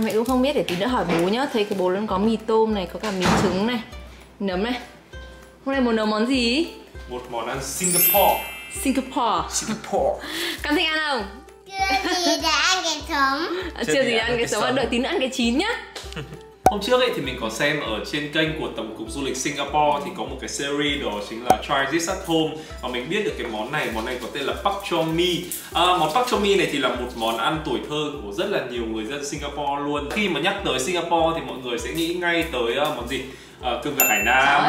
mẹ cũng không biết, để tí nữa hỏi bố nhá. Thấy cái bố luôn có mì tôm này, có cả mì trứng này, nấm này. Hôm nay muốn nấu món gì? Một món ăn Singapore. Con thích ăn không? Chưa gì đã ăn cái sống. Chưa gì đã ăn cái sống, đợi tí nữa ăn cái chín nhá. Hôm trước ấy thì mình có xem ở trên kênh của Tổng cục Du lịch Singapore thì có một cái series đó chính là Try This at Home, và mình biết được cái món này có tên là Pak Chor Mee. Món Pak Chor Mee này thì là một món ăn tuổi thơ của rất là nhiều người dân Singapore luôn. Khi mà nhắc tới Singapore thì mọi người sẽ nghĩ ngay tới món gì? Cơm gà Hải Nam,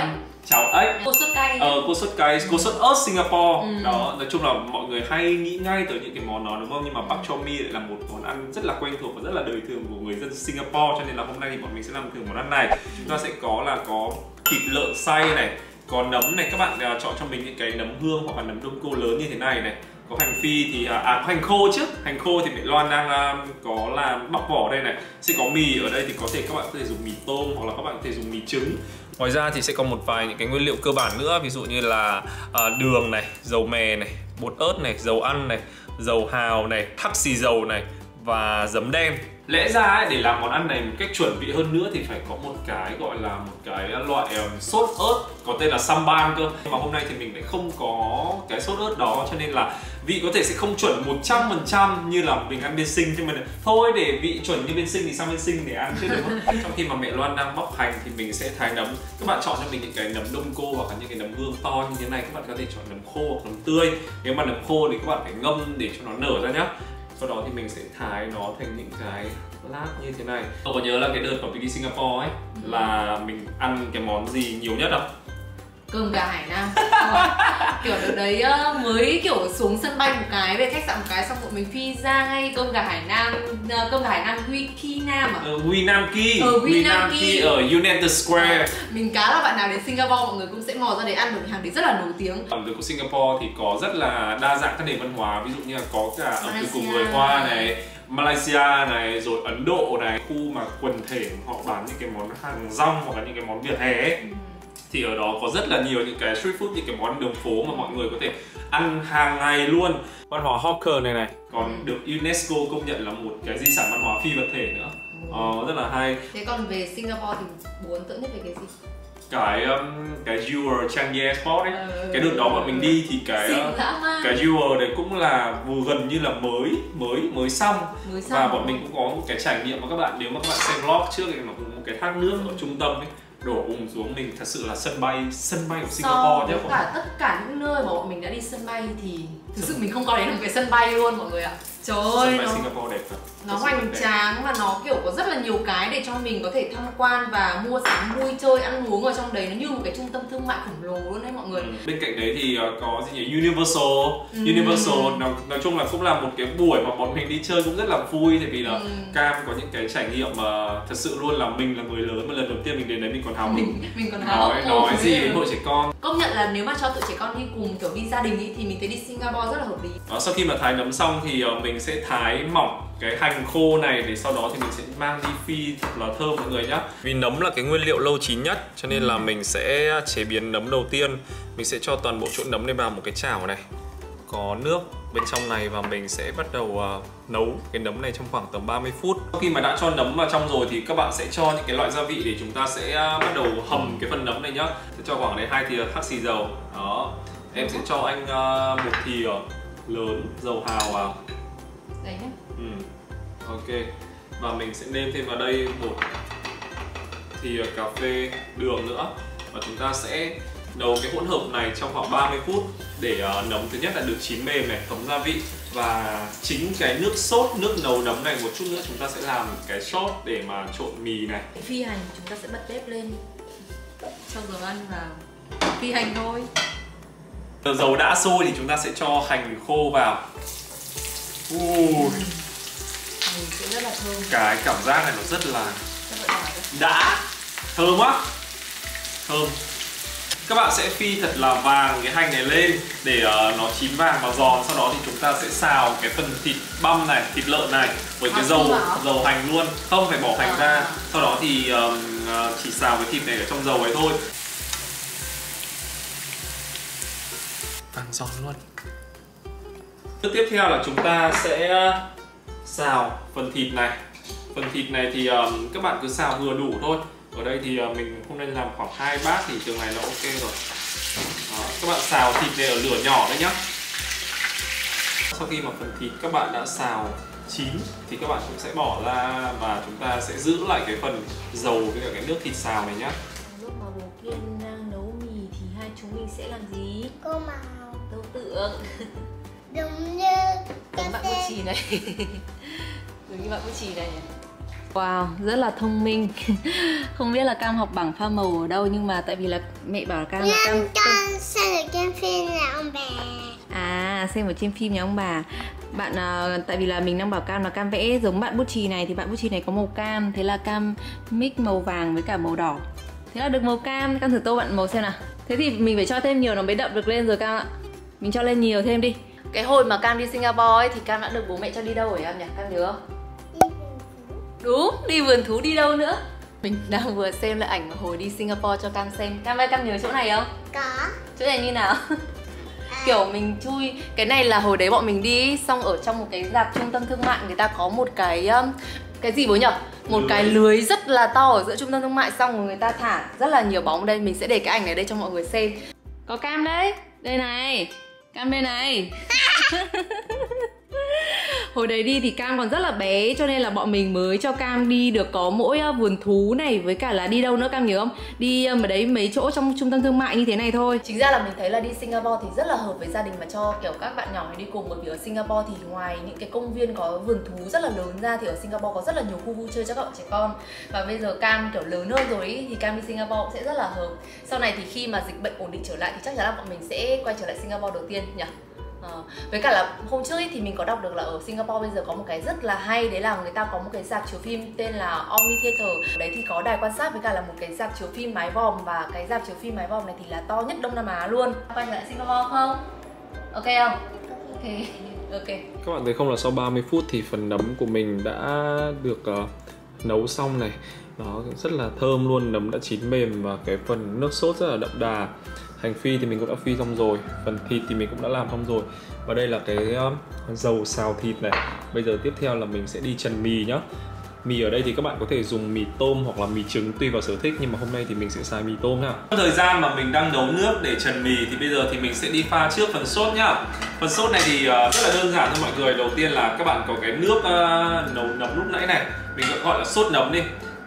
cháo ếch, cô sốt cay, cô sốt ớt Singapore. Đó, nói chung là mọi người hay nghĩ ngay tới những cái món đó đúng không? Nhưng mà Pak Chor Mee lại là một món ăn rất là quen thuộc và rất là đời thường của người dân Singapore, cho nên là hôm nay thì bọn mình sẽ làm thử món ăn này. Chúng ta sẽ có thịt lợn xay này, có nấm này, các bạn chọn cho mình những cái nấm hương hoặc là nấm đông cô lớn như thế này này. Có hành phi thì có hành khô chứ. Hành khô thì mẹ Loan đang có làm bóc vỏ đây này. Sẽ có mì ở đây thì các bạn có thể dùng mì tôm hoặc là các bạn có thể dùng mì trứng. Ngoài ra thì sẽ có một vài những cái nguyên liệu cơ bản nữa, ví dụ như là đường này, dầu mè này, bột ớt này, dầu ăn này, dầu hào này, thắc xì dầu này và giấm đen. Lẽ ra ấy, để làm món ăn này một cách chuẩn vị hơn nữa thì phải có một cái gọi là một cái loại sốt ớt có tên là samban cơ. Mà hôm nay thì mình lại không có cái sốt ớt đó, cho nên là vị có thể sẽ không chuẩn 100% như là mình ăn bên Sing, nhưng mà thôi để vị chuẩn như bên Sing thì sang bên Sing để ăn chứ đúng không? Trong khi mà mẹ Loan đang bóc hành thì mình sẽ thái nấm. Các bạn chọn cho mình những cái nấm đông cô hoặc là những cái nấm hương to như thế này. Các bạn có thể chọn nấm khô hoặc nấm tươi. Nếu mà nấm khô thì các bạn phải ngâm để cho nó nở ra nhá. Sau đó thì mình sẽ thái nó thành những cái lát như thế này. Cậu có nhớ là cái đợt mà mình đi Singapore ấy là mình ăn cái món gì nhiều nhất không? Cơm gà Hải Nam. Kiểu đợt đấy mới kiểu xuống sân bay một cái, về khách sạn một cái, xong rồi mình phi ra ngay cơm gà Hải Nam Huy Ki Nam à? Huy Nam Ki. Huy Nam Ki ở United Square. Mình cá là bạn nào đến Singapore mọi người cũng sẽ mò ra để ăn, bởi vì hàng đấy rất là nổi tiếng. Ẩm thực của Singapore thì có rất là đa dạng các nền văn hóa, ví dụ như là có cả ẩm thực của người Hoa này, Malaysia này, rồi Ấn Độ này, khu mà quần thể họ bán những cái món hàng rong hoặc là những cái món vỉa hè ấy. Thì ở đó có rất là nhiều những cái street food, những cái món đường phố mà mọi người có thể ăn hàng ngày luôn. Văn hóa hawker này còn được UNESCO công nhận là một cái di sản văn hóa phi vật thể nữa. Rất là hay. Thế còn về Singapore thì bố ấn tượng nhất về cái gì? Cái Jewel Changi Airport ấy. Cái đợt đó bọn mình đi thì cái Jewel đấy cũng là vừa gần như là mới xong. Và bọn mình cũng có một cái trải nghiệm mà các bạn, nếu mà các bạn xem vlog trước thì nó cũng một cái thác nước ở trung tâm ấy đổ xuống mình, thật sự là sân bay của Singapore nhé. Tất cả những nơi mà bọn mình đã đi sân bay thì thực sự mình không có đến một cái sân bay luôn mọi người ạ. Trời ơi, sân bay Singapore đẹp thật. Nó hoành tráng và nó kiểu có rất là nhiều cái để cho mình có thể tham quan và mua sắm, vui chơi, ăn uống ở trong đấy. Nó như một cái trung tâm thương mại khổng lồ luôn đấy mọi người. Bên cạnh đấy thì có gì nhỉ? Universal. Nói chung là cũng là một cái buổi mà bọn mình đi chơi cũng rất là vui, tại vì là Cam có những cái trải nghiệm mà thật sự luôn là mình là người lớn mà lần đầu tiên mình đến đấy mình còn hào hứng. Mình còn hào hứng nói gì đến hội trẻ con. Công nhận là nếu mà cho tụi trẻ con đi cùng kiểu đi gia đình ý, thì mình thấy đi Singapore rất là hợp lý. Sau khi mà thái nấm xong thì mình sẽ thái mỏng cái hành khô này, để sau đó thì mình sẽ mang đi phi thật là thơm mọi người nhé. Vì nấm là cái nguyên liệu lâu chín nhất cho nên là mình sẽ chế biến nấm đầu tiên. Mình sẽ cho toàn bộ trộn nấm này vào một cái chảo này, có nước bên trong này, và mình sẽ bắt đầu nấu cái nấm này trong khoảng tầm 30 phút. Sau khi mà đã cho nấm vào trong rồi thì các bạn sẽ cho những cái loại gia vị để chúng ta sẽ bắt đầu hầm cái phần nấm này nhá. Sẽ cho khoảng đấy 2 thìa thắc xì dầu. Đó. Em sẽ cho anh 1 thìa lớn dầu hào vào. Đấy nhé. Ok. Và mình sẽ nêm thêm vào đây 1 thìa cà phê đường nữa. Và chúng ta sẽ nấu cái hỗn hợp này trong khoảng 30 phút để nấm thứ nhất là được chín mềm này, thấm gia vị. Và chính cái nước sốt, nước nấu nấm này một chút nữa chúng ta sẽ làm cái sốt để mà trộn mì này. Phi hành chúng ta sẽ bật bếp lên, cho dầu ăn vào, phi hành thôi. Dầu đã sôi thì chúng ta sẽ cho hành khô vào. Sẽ rất là thơm. Cái cảm giác này nó rất là đã, thơm quá, thơm. Các bạn sẽ phi thật là vàng cái hành này lên để nó chín vàng và giòn. Sau đó thì chúng ta sẽ xào cái phần thịt băm này, thịt lợn này với cái dầu hành luôn, không phải bỏ hành ra. Sau đó thì chỉ xào cái thịt này ở trong dầu ấy thôi. Vàng giòn luôn. Bước tiếp theo là chúng ta sẽ xào phần thịt này Phần thịt này thì các bạn cứ xào vừa đủ thôi. Ở đây thì mình hôm nay làm khoảng 2 bát thì trường này là ok rồi. Đó, các bạn xào thịt này ở lửa nhỏ đấy nhá. Sau khi mà phần thịt các bạn đã xào chín thì các bạn cũng sẽ bỏ ra và chúng ta sẽ giữ lại cái phần dầu với cả cái nước thịt xào này nhá. Lúc mà bố Kiên đang nấu mì thì hai chúng mình sẽ làm gì? Cô màu. Tưởng tượng. Đúng như Giống bạn Bút Chì này. Giống như bạn Bút Chì này. Wow, rất là thông minh. Không biết là Cam học bảng pha màu ở đâu, nhưng mà tại vì là mẹ bảo là Cam là Cam xem được trên phim là ông bà. À, xem ở trên phim nhà ông bà. Bạn tại vì là mình đang bảo Cam là Cam vẽ giống bạn Bút Chì này, thì bạn Bút Chì này có màu cam, thế là Cam mix màu vàng với cả màu đỏ. Thế là được màu cam. Cam thử tô bạn màu xem nào. Thế thì mình phải cho thêm nhiều nó mới đậm được lên rồi Cam ạ. Mình cho lên nhiều thêm đi. Cái hồi mà Cam đi Singapore ấy thì Cam đã được bố mẹ cho đi đâu rồi em nhỉ? Cam nhớ không? Đúng, đi vườn thú, đi đâu nữa? Mình đang vừa xem lại ảnh hồi đi Singapore cho Cam xem. Cam ơi, Cam nhớ chỗ này không? Có. Chỗ này như nào? Kiểu mình chui, cái này là hồi đấy bọn mình đi xong ở trong một cái rạp trung tâm thương mại, người ta có một cái gì bố nhỉ? Một cái lưới rất là to ở giữa trung tâm thương mại, xong rồi người ta thả rất là nhiều bóng. Đây, mình sẽ để cái ảnh này đây cho mọi người xem. Có Cam đấy, đây này, Cam bên này. Hồi đấy đi thì Cam còn rất là bé, cho nên là bọn mình mới cho Cam đi được có mỗi vườn thú này, với cả là đi đâu nữa Cam nhớ không? Đi ở đấy mấy chỗ trong trung tâm thương mại như thế này thôi. Chính ra là mình thấy là đi Singapore thì rất là hợp với gia đình mà cho kiểu các bạn nhỏ này đi cùng, bởi vì ở Singapore thì ngoài những cái công viên có vườn thú rất là lớn ra thì ở Singapore có rất là nhiều khu vui chơi cho các bạn trẻ con. Và bây giờ Cam kiểu lớn hơn rồi ý, thì Cam đi Singapore cũng sẽ rất là hợp. Sau này thì khi mà dịch bệnh ổn định trở lại thì chắc chắn là bọn mình sẽ quay trở lại Singapore đầu tiên nhỉ? Với cả là hôm trước ý, thì mình có đọc được là ở Singapore bây giờ có một cái rất là hay, đấy là người ta có một cái rạp chiếu phim tên là Omni Theater. Ở đấy thì có đài quan sát với cả là một cái rạp chiếu phim mái vòm, và cái rạp chiếu phim mái vòm này thì là to nhất Đông Nam Á luôn. Quay lại Singapore không? Ok không? Ok. Các bạn thấy không là sau 30 phút thì phần nấm của mình đã được nấu xong này. Nó rất là thơm luôn, nấm đã chín mềm và cái phần nước sốt rất là đậm đà. Hành phi thì mình cũng đã phi xong rồi, phần thịt thì mình cũng đã làm xong rồi. Và đây là cái dầu xào thịt này. Bây giờ tiếp theo là mình sẽ đi trần mì nhá. Mì ở đây thì các bạn có thể dùng mì tôm hoặc là mì trứng tùy vào sở thích, nhưng mà hôm nay thì mình sẽ xài mì tôm nha. Thời gian mà mình đang nấu nước để trần mì thì bây giờ thì mình sẽ đi pha trước phần sốt nhá. Phần sốt này thì rất là đơn giản thôi mọi người. Đầu tiên là các bạn có cái nước nấu nấm lúc nãy này, mình gọi là sốt nấm đi.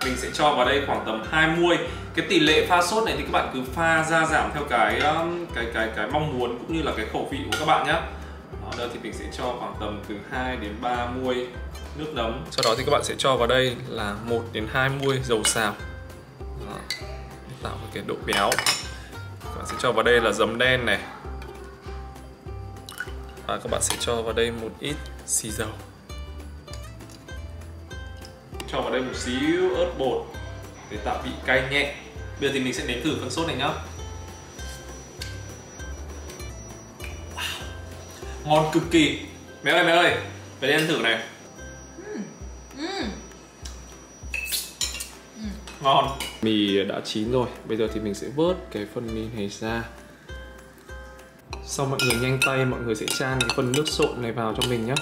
Mình sẽ cho vào đây khoảng tầm 20. Cái tỷ lệ pha sốt này thì các bạn cứ pha ra giảm theo cái mong muốn cũng như là cái khẩu vị của các bạn nhé. Đây thì mình sẽ cho khoảng tầm từ 2 đến 30 nước nấm. Sau đó thì các bạn sẽ cho vào đây là 1 đến 20 dầu xào. Đó, để tạo cái độ béo. Các bạn sẽ cho vào đây là giấm đen này. Và các bạn sẽ cho vào đây một ít xì dầu. Cho vào đây một xíu ớt bột để tạo vị cay nhẹ. Bây giờ thì mình sẽ nếm thử phần sốt này nhá. Wow. Ngon cực kỳ. Mẹ ơi, về đây ăn thử này. Ngon. Mì đã chín rồi, bây giờ thì mình sẽ vớt cái phần mì này ra. Sau mọi người nhanh tay, mọi người sẽ chan cái phần nước trộn này vào cho mình nhé.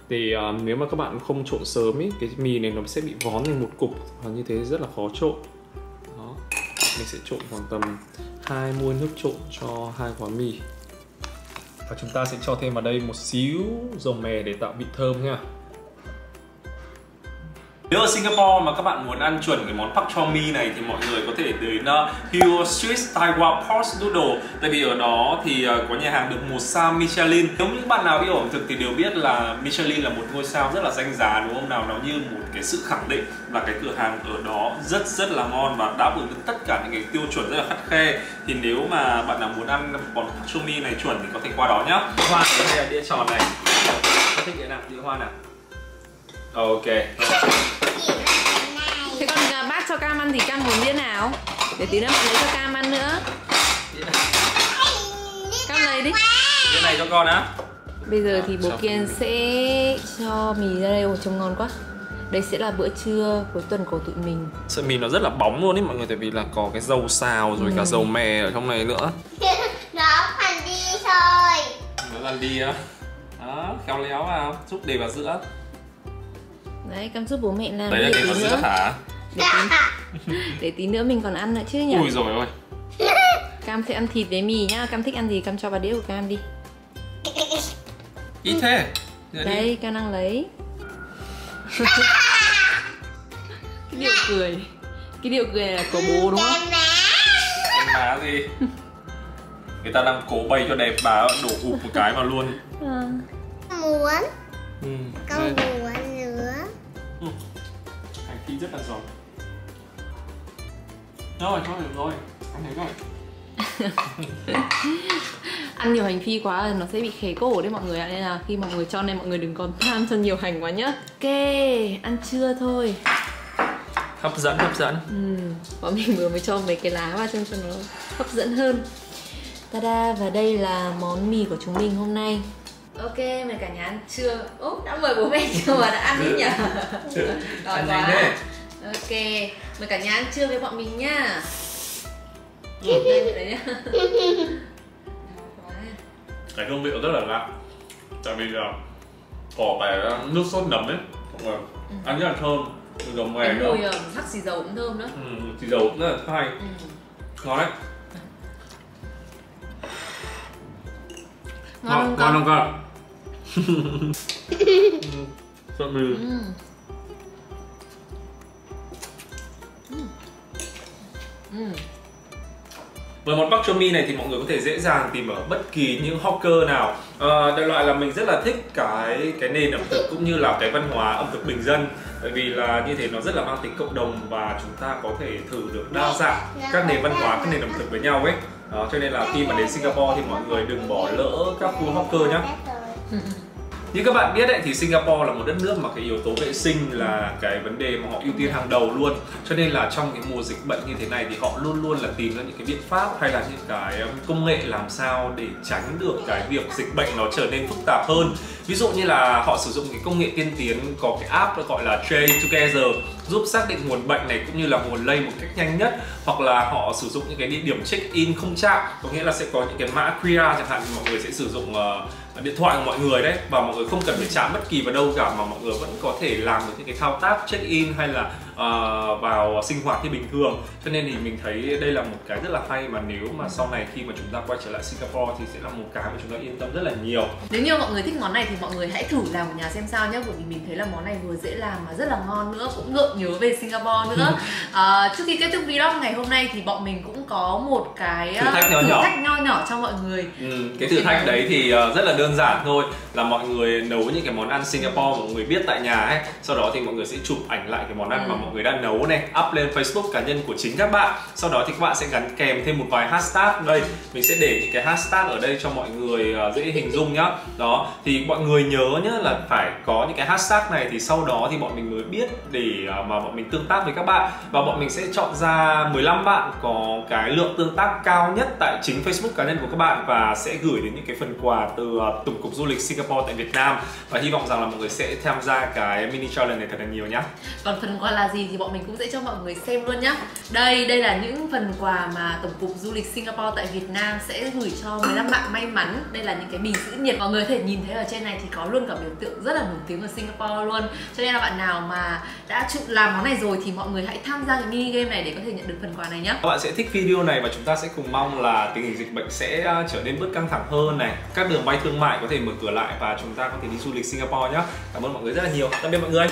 Thì nếu mà các bạn không trộn sớm ý, cái mì này nó sẽ bị vón thành một cục và như thế rất là khó trộn. Đó. Mình sẽ trộn khoảng tầm 2 muỗng nước trộn cho 2 quả mì. Và chúng ta sẽ cho thêm vào đây một xíu dầu mè để tạo vị thơm nha. Nếu ở Singapore mà các bạn muốn ăn chuẩn cái món pak chor mee này thì mọi người có thể đến Hill Street Taiwan Pork Noodle. Tại vì ở đó thì có nhà hàng được 1 sao Michelin. Nếu những bạn nào yêu ẩm thực thì đều biết là Michelin là một ngôi sao rất là danh giá đúng không nào? Nó như một cái sự khẳng định là cái cửa hàng ở đó rất là ngon và đáp ứng được tất cả những cái tiêu chuẩn rất là khắt khe. Thì nếu mà bạn nào muốn ăn món pak chor mee này chuẩn thì có thể qua đó nhá. Hoa ở đây là đĩa tròn này. Có thích đĩa nào? Đĩa hoa nào? Ok. Thế còn bác cho Cam ăn thì Cam muốn đĩa nào? Để tí nữa bạn lấy cho Cam ăn nữa. Cam lấy đi. Đĩa này cho con á. Bây giờ thì bố Kiên sẽ cho mì ra đây. Ồ, trông ngon quá. Đây sẽ là bữa trưa cuối tuần của tụi mình. Sợi mì nó rất là bóng luôn ý mọi người, tại vì là có cái dầu xào rồi cả dầu mè ở trong này nữa. Nó phần đi thôi. Nó lần đi á. Đó, khéo léo vào, giúp để vào giữa. Đấy, Cam giúp bố mẹ làm. Đấy là cái hạt sữa hả? Để tí nữa mình còn ăn nữa chứ nhỉ. Ui rồi ôi. Cam sẽ ăn thịt với mì nhá. Cam thích ăn gì Cam cho vào đĩa của Cam đi. Ít thế. Đây, Cam đang lấy. Cái điệu cười. Cái điệu cười này là của bố đúng không? Em má gì? Người ta đang cố bày cho đẹp, bà đổ ụp một cái vào luôn. Muốn. Con muốn nữa. Hành phi rất là giỏi. Rồi, thôi được rồi. Ăn thấy rồi. Ăn nhiều hành phi quá nó sẽ bị khế cổ đấy mọi người ạ. Nên là khi mọi người cho nên mọi người đừng còn tham cho nhiều hành quá nhá. Ok, ăn trưa thôi. Hấp dẫn, hấp dẫn. Bọn mình vừa mới cho mấy cái lá vào cho nó hấp dẫn hơn. Tada, và đây là món mì của chúng mình hôm nay. Ok, mời cả nhà ăn trưa. Úp, đã mời bố mẹ chưa mà đã ăn hết nhỉ? Đói quá. Ok, mời cả nhà ăn trưa với bọn mình nhá. Đây đấy nhá. Cái hương vị rất là lạ. Tại vì là có cái nước sốt nấm ấy, ăn rất là thơm. Giống cái nữa. mùi hắc xì dầu cũng thơm nữa. Xì dầu cũng rất là hay. Ngon đấy. Ngon không con? Sốt mì. Với món bak choi mi này thì mọi người có thể dễ dàng tìm ở bất kỳ những hawker nào. Đại loại là mình rất là thích cái nền ẩm thực cũng như là cái văn hóa ẩm thực bình dân. Bởi vì là như thế nó rất là mang tính cộng đồng và chúng ta có thể thử được đa dạng các nền văn hóa, các nền ẩm thực với nhau ấy. Cho nên là khi mà đến Singapore thì mọi người đừng bỏ lỡ các khu hawker nhé. Như các bạn biết ấy, thì Singapore là một đất nước mà cái yếu tố vệ sinh là cái vấn đề mà họ ưu tiên hàng đầu luôn. Cho nên là trong cái mùa dịch bệnh như thế này thì họ luôn luôn là tìm ra những cái biện pháp hay là những cái công nghệ làm sao để tránh được cái việc dịch bệnh nó trở nên phức tạp hơn. Ví dụ như là họ sử dụng cái công nghệ tiên tiến, có cái app gọi là Trace Together giúp xác định nguồn bệnh này cũng như là nguồn lây một cách nhanh nhất. Hoặc là họ sử dụng những cái địa điểm check-in không chạm, có nghĩa là sẽ có những cái mã QR chẳng hạn, mọi người sẽ sử dụng điện thoại của mọi người đấy, và mọi người không cần phải chạm bất kỳ vào đâu cả mà mọi người vẫn có thể làm được những cái thao tác check-in hay là vào sinh hoạt như bình thường. Cho nên thì mình thấy đây là một cái rất là hay mà nếu mà sau này khi mà chúng ta quay trở lại Singapore thì sẽ là một cái mà chúng ta yên tâm rất là nhiều. Nếu như mọi người thích món này thì mọi người hãy thử làm ở nhà xem sao nhé, bởi vì mình thấy là món này vừa dễ làm mà rất là ngon nữa, cũng gợi nhớ về Singapore nữa. Trước khi kết thúc vlog ngày hôm nay thì bọn mình cũng có một cái thử thách nho nhỏ cho mọi người. Cái thử thách đấy thì rất là đơn giản thôi, là mọi người nấu những cái món ăn Singapore mà mọi người biết tại nhà ấy, sau đó thì mọi người sẽ chụp ảnh lại cái món ăn mà mọi người đã nấu này, up lên Facebook cá nhân của chính các bạn. Sau đó thì các bạn sẽ gắn kèm thêm một vài hashtag. Đây, mình sẽ để những cái hashtag ở đây cho mọi người dễ hình dung nhá. Đó, thì mọi người nhớ nhá là phải có những cái hashtag này thì sau đó thì bọn mình mới biết để mà bọn mình tương tác với các bạn. Và bọn mình sẽ chọn ra 15 bạn có cái lượng tương tác cao nhất tại chính Facebook cá nhân của các bạn và sẽ gửi đến những cái phần quà từ Tổng cục Du lịch Singapore tại Việt Nam. Và hy vọng rằng là mọi người sẽ tham gia cái mini challenge này thật là nhiều nhá. Còn phần quà là gì thì bọn mình cũng sẽ cho mọi người xem luôn nhá. Đây là những phần quà mà Tổng cục Du lịch Singapore tại Việt Nam sẽ gửi cho 15 bạn may mắn. Đây là những cái bình giữ nhiệt, mọi người có thể nhìn thấy ở trên này thì có luôn cả biểu tượng rất là nổi tiếng ở Singapore luôn. Cho nên là bạn nào mà đã làm món này rồi thì mọi người hãy tham gia cái mini game này để có thể nhận được phần quà này nhá. Các bạn sẽ thích video này và chúng ta sẽ cùng mong là tình hình dịch bệnh sẽ trở nên bớt căng thẳng hơn này, các đường bay thương mại có thể mở cửa lại và chúng ta có thể đi du lịch Singapore nhé. Cảm ơn mọi người rất là nhiều. Tạm biệt mọi người.